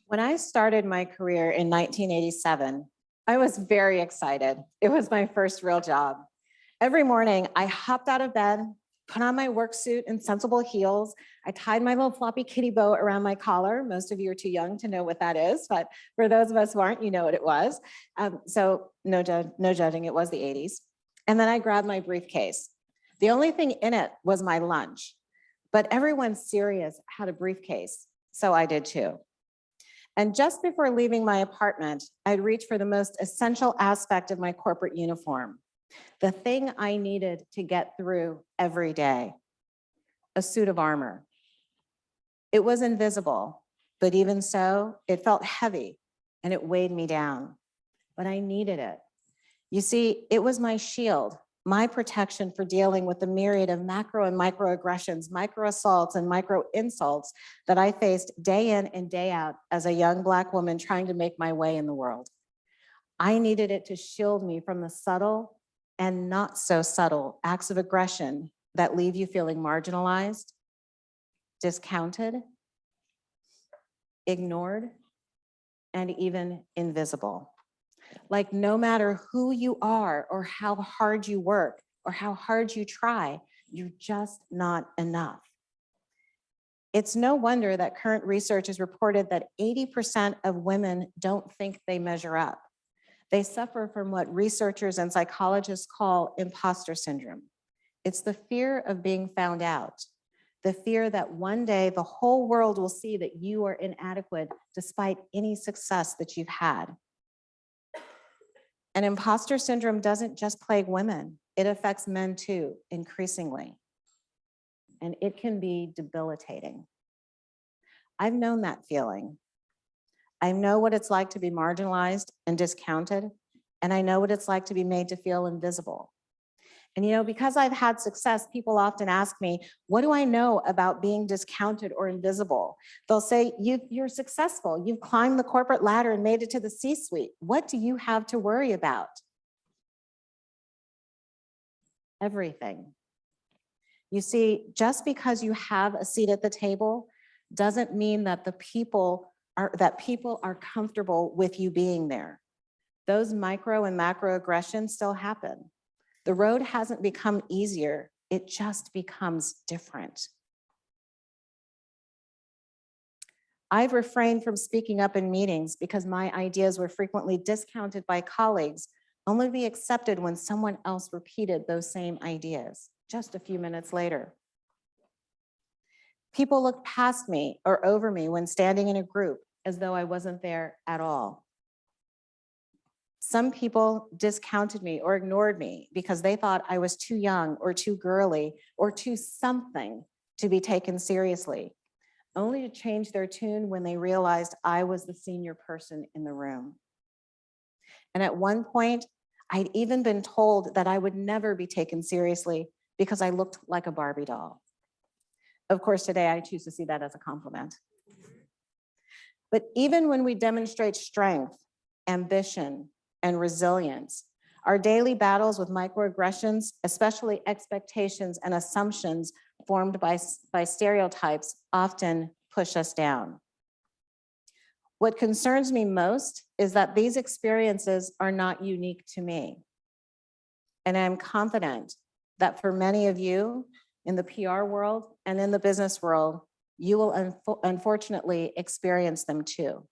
When I started my career in 1987, I was very excited. It was my first real job. Every morning, I hopped out of bed, put on my work suit and sensible heels. I tied my little floppy kitty bow around my collar. Most of you are too young to know what that is, but for those of us who aren't, you know what it was. So no judging, it was the 80s. And then I grabbed my briefcase. The only thing in it was my lunch, but everyone serious had a briefcase, so I did too. And just before leaving my apartment, I'd reach for the most essential aspect of my corporate uniform, the thing I needed to get through every day, a suit of armor. It was invisible, but even so, it felt heavy and it weighed me down, but I needed it. You see, it was my shield, my protection for dealing with the myriad of macro and microaggressions, micro assaults and micro insults that I faced day in and day out as a young Black woman trying to make my way in the world. I needed it to shield me from the subtle and not so subtle acts of aggression that leave you feeling marginalized, discounted, ignored, and even invisible. Like no matter who you are or how hard you work or how hard you try, you're just not enough. It's no wonder that current research has reported that 80% of women don't think they measure up. They suffer from what researchers and psychologists call imposter syndrome. It's the fear of being found out, the fear that one day the whole world will see that you are inadequate despite any success that you've had. And imposter syndrome doesn't just plague women, it affects men too, increasingly. And it can be debilitating. I've known that feeling. I know what it's like to be marginalized and discounted, and I know what it's like to be made to feel invisible. And you know, because I've had success, people often ask me, what do I know about being discounted or invisible? They'll say, you're successful. You've climbed the corporate ladder and made it to the C-suite. What do you have to worry about? Everything. You see, just because you have a seat at the table doesn't mean that people are comfortable with you being there. Those micro and macro aggressions still happen. The road hasn't become easier, it just becomes different. I've refrained from speaking up in meetings because my ideas were frequently discounted by colleagues, only to be accepted when someone else repeated those same ideas just a few minutes later. People looked past me or over me when standing in a group as though I wasn't there at all. Some people discounted me or ignored me because they thought I was too young or too girly or too something to be taken seriously, only to change their tune when they realized I was the senior person in the room. And at one point, I'd even been told that I would never be taken seriously because I looked like a Barbie doll. Of course, today I choose to see that as a compliment. But even when we demonstrate strength, ambition, and resilience, our daily battles with microaggressions, especially expectations and assumptions formed by stereotypes, often push us down. What concerns me most is that these experiences are not unique to me. And I'm confident that for many of you in the PR world and in the business world, you will unfortunately experience them too.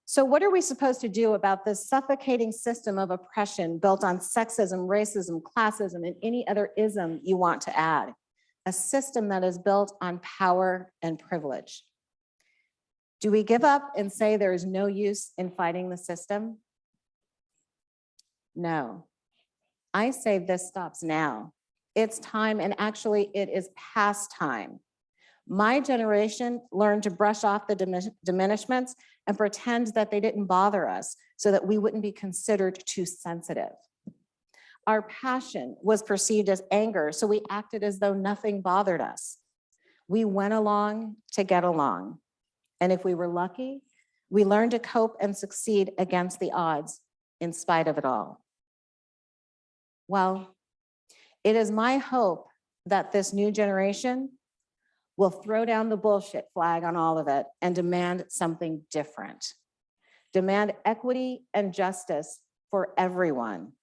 So what are we supposed to do about this suffocating system of oppression built on sexism, racism, classism, and any other ism you want to add? A system that is built on power and privilege. Do we give up and say there is no use in fighting the system? No. I say this stops now. It's time, and actually it is past time. My generation learned to brush off the diminishments and pretend that they didn't bother us so that we wouldn't be considered too sensitive. Our passion was perceived as anger, so we acted as though nothing bothered us. We went along to get along. And if we were lucky, we learned to cope and succeed against the odds in spite of it all. Well, it is my hope that this new generation will throw down the bullshit flag on all of it and demand something different. Demand equity and justice for everyone.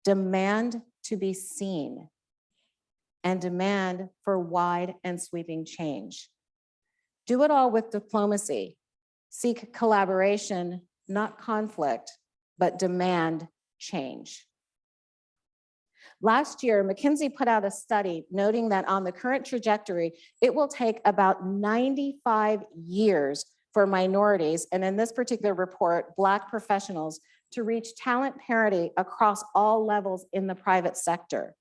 Demand to be seen. And demand for wide and sweeping change. Do it all with diplomacy. Seek collaboration, not conflict, but demand change. Last year, McKinsey put out a study noting that on the current trajectory, it will take about 95 years for minorities, and in this particular report, Black professionals, to reach talent parity across all levels in the private sector.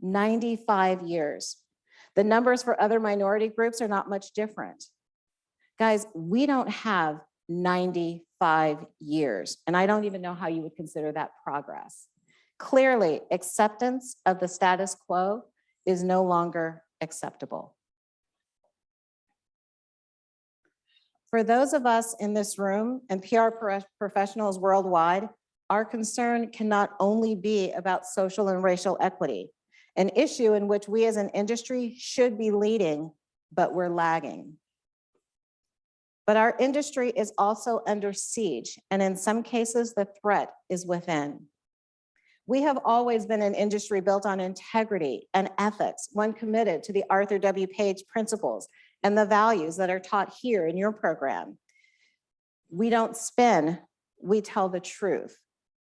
95 years. The numbers for other minority groups are not much different. Guys, we don't have 95 years, and I don't even know how you would consider that progress. Clearly, acceptance of the status quo is no longer acceptable. For those of us in this room and PR professionals worldwide, our concern can not only be about social and racial equity, an issue in which we as an industry should be leading, but we're lagging. But our industry is also under siege, and in some cases, the threat is within. We have always been an industry built on integrity and ethics, one committed to the Arthur W. Page principles and the values that are taught here in your program. We don't spin, we tell the truth.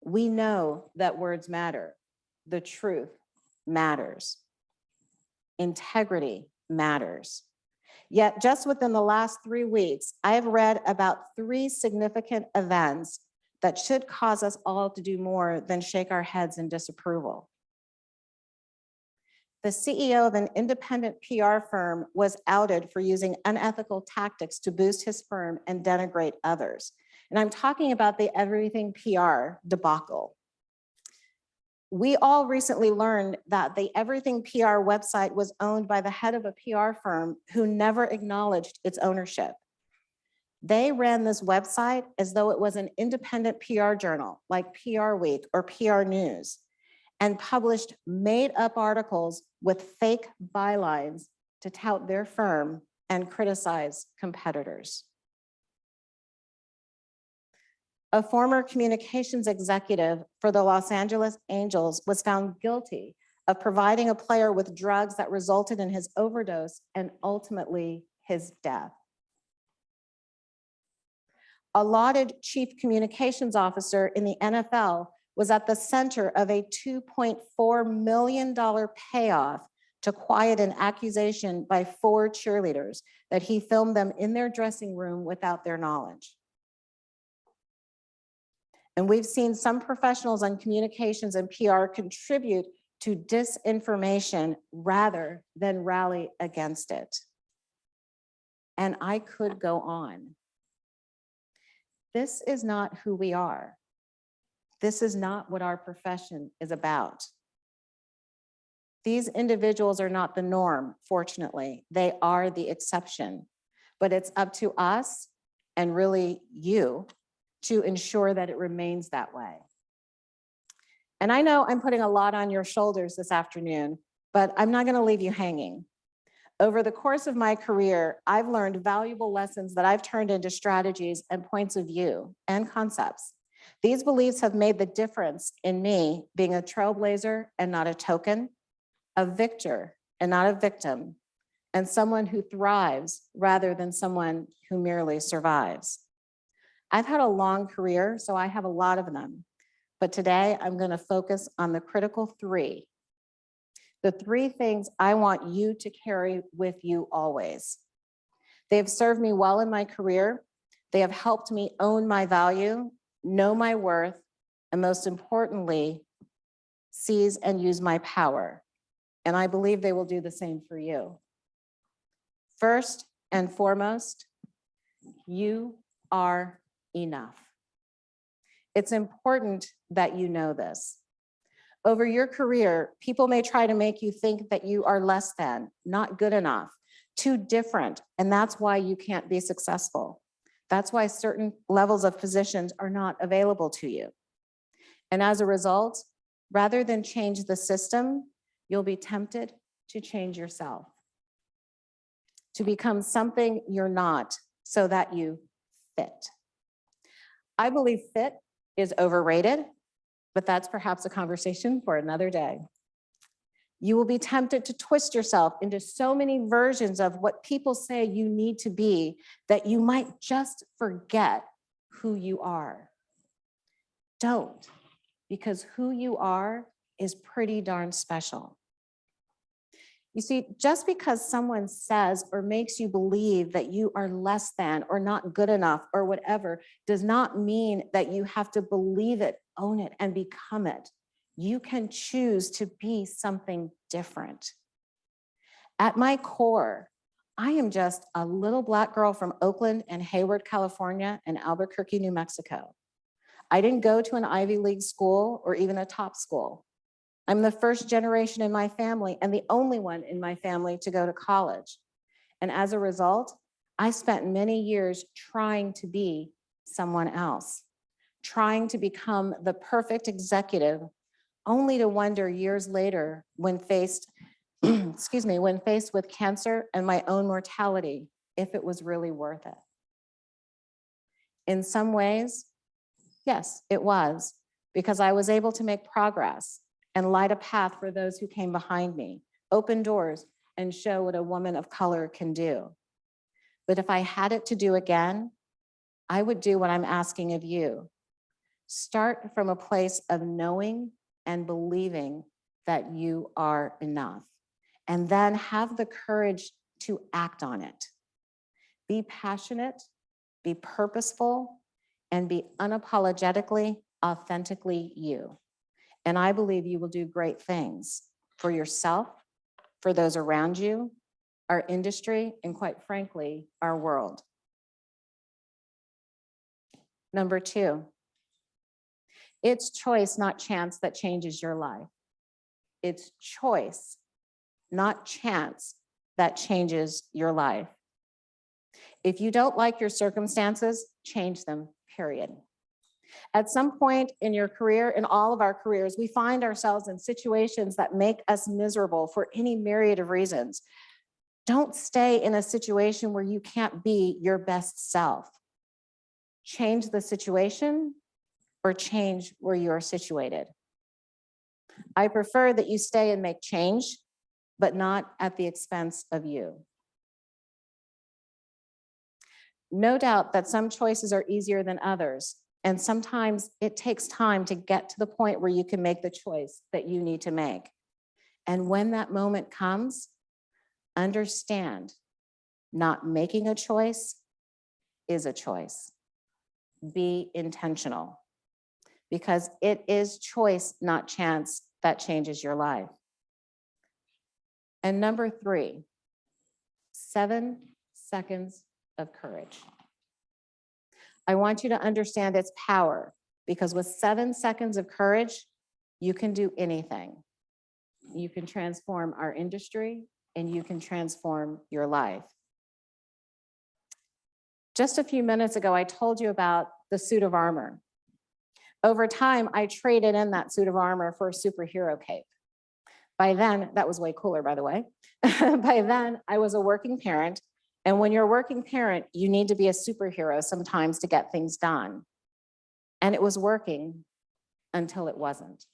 We know that words matter. The truth matters. Integrity matters. Yet just within the last 3 weeks, I have read about 3 significant events that should cause us all to do more than shake our heads in disapproval. The CEO of an independent PR firm was outed for using unethical tactics to boost his firm and denigrate others. And I'm talking about the Everything PR debacle. We all recently learned that the Everything PR website was owned by the head of a PR firm who never acknowledged its ownership. They ran this website as though it was an independent PR journal like PR Week or PR News, and published made-up articles with fake bylines to tout their firm and criticize competitors. A former communications executive for the Los Angeles Angels was found guilty of providing a player with drugs that resulted in his overdose and ultimately his death. A lauded chief communications officer in the NFL was at the center of a $2.4 million payoff to quiet an accusation by 4 cheerleaders that he filmed them in their dressing room without their knowledge. And we've seen some professionals on communications and PR contribute to disinformation rather than rally against it. And I could go on. This is not who we are. This is not what our profession is about. These individuals are not the norm, fortunately. They are the exception. But it's up to us, and really you, to ensure that it remains that way. And I know I'm putting a lot on your shoulders this afternoon, but I'm not going to leave you hanging. Over the course of my career, I've learned valuable lessons that I've turned into strategies and points of view and concepts. These beliefs have made the difference in me being a trailblazer and not a token, a victor and not a victim, and someone who thrives rather than someone who merely survives. I've had a long career, so I have a lot of them. But today I'm going to focus on the critical 3. The 3 things I want you to carry with you always. They have served me well in my career. They have helped me own my value, know my worth, and most importantly, seize and use my power. And I believe they will do the same for you. First and foremost, you are enough. It's important that you know this. Over your career, people may try to make you think that you are less than, not good enough, too different, and that's why you can't be successful. That's why certain levels of positions are not available to you. And as a result, rather than change the system, you'll be tempted to change yourself. to become something you're not so that you fit. I believe fit is overrated, but that's perhaps a conversation for another day. You will be tempted to twist yourself into so many versions of what people say you need to be that you might just forget who you are. Don't, because who you are is pretty darn special. You see, just because someone says or makes you believe that you are less than or not good enough or whatever does not mean that you have to believe it, own it, and become it. You can choose to be something different. At my core, I am just a little Black girl from Oakland and Hayward, California, and Albuquerque, New Mexico. I didn't go to an Ivy League school or even a top school. I'm the first generation in my family and the only one in my family to go to college. And as a result, I spent many years trying to be someone else, trying to become the perfect executive, only to wonder years later when faced, when faced with cancer and my own mortality, if it was really worth it. In some ways, yes, it was, because I was able to make progress and light a path for those who came behind me, open doors, and show what a woman of color can do. But if I had it to do again, I would do what I'm asking of you. Start from a place of knowing and believing that you are enough, and then have the courage to act on it. Be passionate, be purposeful, and be unapologetically, authentically you. And I believe you will do great things for yourself, for those around you, our industry, and quite frankly, our world. Number 2, it's choice, not chance, that changes your life. It's choice, not chance, that changes your life. If you don't like your circumstances, change them, period. At some point in your career, in all of our careers, we find ourselves in situations that make us miserable for any myriad of reasons. Don't stay in a situation where you can't be your best self. Change the situation or change where you're situated. I prefer that you stay and make change, but not at the expense of you. No doubt that some choices are easier than others, and sometimes it takes time to get to the point where you can make the choice that you need to make. And when that moment comes, understand, not making a choice is a choice. Be intentional, because it is choice, not chance, that changes your life. And number 3, 7 seconds of courage. I want you to understand its power, because with 7 seconds of courage, you can do anything. You can transform our industry and you can transform your life. Just a few minutes ago, I told you about the suit of armor. Over time, I traded in that suit of armor for a superhero cape. By then, that was way cooler, by the way. By then, I was a working parent. And when you're a working parent, you need to be a superhero sometimes to get things done. And it was working until it wasn't.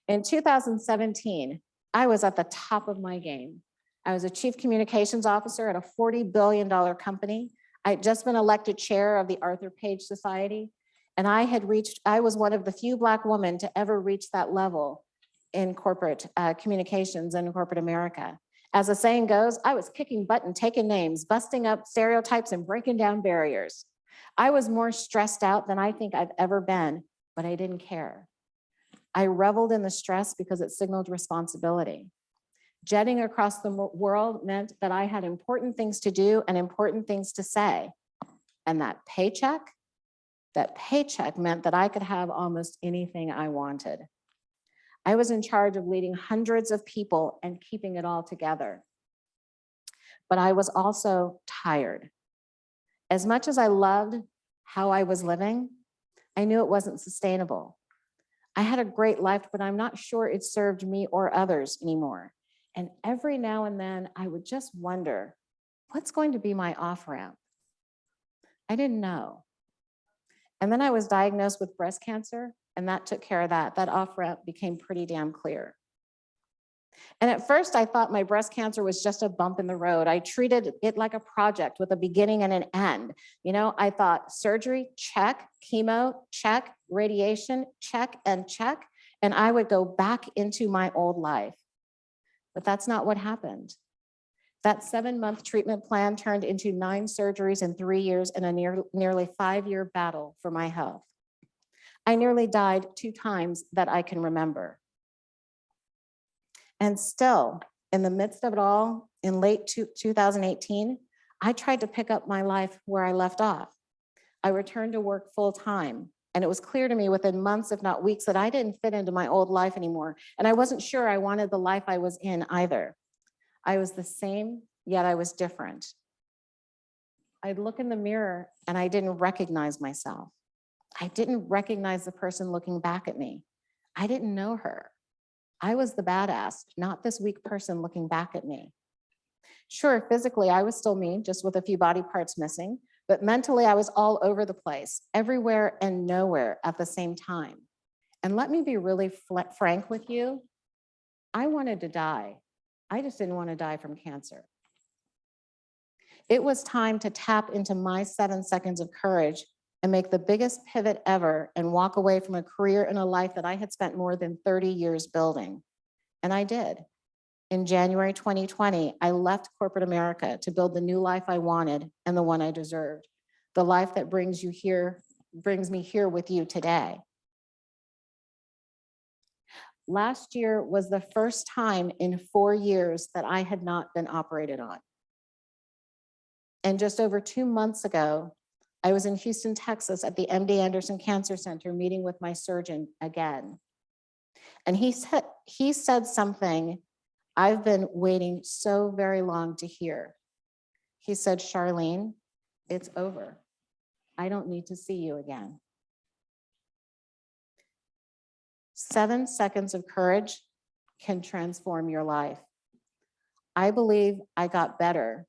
In 2017, I was at the top of my game. I was a chief communications officer at a $40 billion company. I had just been elected chair of the Arthur Page Society. And I was one of the few Black women to ever reach that level in corporate communications and in corporate America. As the saying goes, I was kicking butt and taking names, busting up stereotypes and breaking down barriers. I was more stressed out than I think I've ever been, but I didn't care. I reveled in the stress because it signaled responsibility. Jetting across the world meant that I had important things to do and important things to say. And that paycheck meant that I could have almost anything I wanted. I was in charge of leading hundreds of people and keeping it all together. But I was also tired. As much as I loved how I was living, I knew it wasn't sustainable. I had a great life, but I'm not sure it served me or others anymore. And every now and then I would just wonder, what's going to be my off-ramp? I didn't know. And then I was diagnosed with breast cancer, and that took care of that. That off-ramp became pretty damn clear. And at first I thought my breast cancer was just a bump in the road. I treated it like a project with a beginning and an end. You know, I thought surgery, check, chemo, check, radiation, check, and check. And I would go back into my old life. But that's not what happened. That 7-month treatment plan turned into 9 surgeries in 3 years and a nearly 5-year battle for my health. I nearly died 2 times that I can remember. And still, in the midst of it all, in late 2018, I tried to pick up my life where I left off. I returned to work full time, and it was clear to me within months, if not weeks, that I didn't fit into my old life anymore. And I wasn't sure I wanted the life I was in either. I was the same, yet I was different. I'd look in the mirror and I didn't recognize myself. I didn't recognize the person looking back at me. I didn't know her. I was the badass, not this weak person looking back at me. Sure, physically, I was still me, just with a few body parts missing, but mentally, I was all over the place, everywhere and nowhere at the same time. And let me be really frank with you. I wanted to die. I just didn't want to die from cancer. It was time to tap into my 7 seconds of courage and make the biggest pivot ever and walk away from a career and a life that I had spent more than 30 years building. And I did. In January 2020, I left corporate America to build the new life I wanted and the one I deserved, the life that brings me here with you today. Last year was the first time in 4 years that I had not been operated on. And just over 2 months ago, I was in Houston, Texas at the MD Anderson Cancer Center meeting with my surgeon again. And he said something I've been waiting so very long to hear. He said, Charlene, it's over. I don't need to see you again. 7 seconds of courage can transform your life. I believe I got better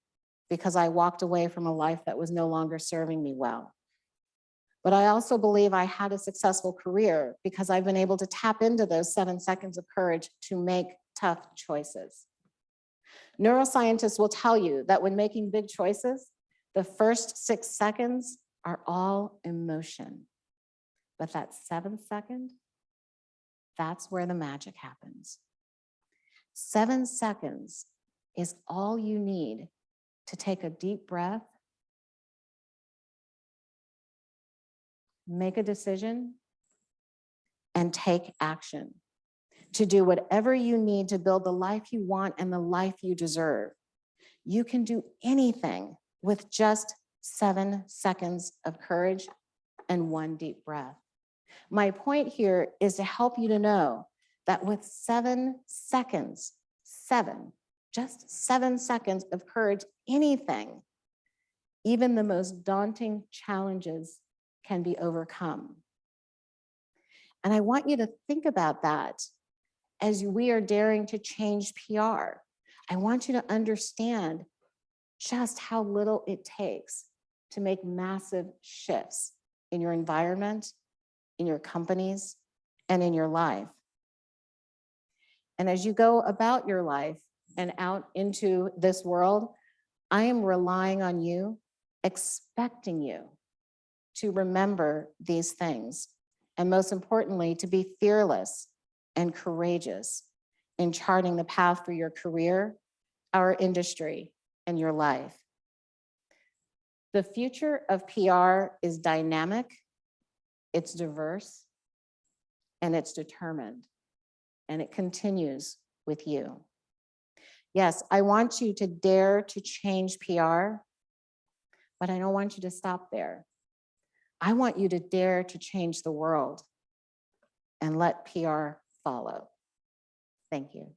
because I walked away from a life that was no longer serving me well. But I also believe I had a successful career because I've been able to tap into those 7 seconds of courage to make tough choices. Neuroscientists will tell you that when making big choices, the first 6 seconds are all emotion. But that 7th second, that's where the magic happens. 7 seconds is all you need to take a deep breath, make a decision, and take action to do whatever you need to build the life you want and the life you deserve. You can do anything with just 7 seconds of courage and 1 deep breath. My point here is to help you to know that with 7 seconds, just 7 seconds of courage, anything, even the most daunting challenges can be overcome. And I want you to think about that as we are daring to change PR. I want you to understand just how little it takes to make massive shifts in your environment, in your companies, and in your life. And as you go about your life and out into this world, I am relying on you, expecting you to remember these things. And most importantly, to be fearless and courageous in charting the path for your career, our industry, and your life. The future of PR is dynamic, it's diverse, and it's determined. And it continues with you. Yes, I want you to dare to change PR, but I don't want you to stop there. I want you to dare to change the world and let PR follow. Thank you.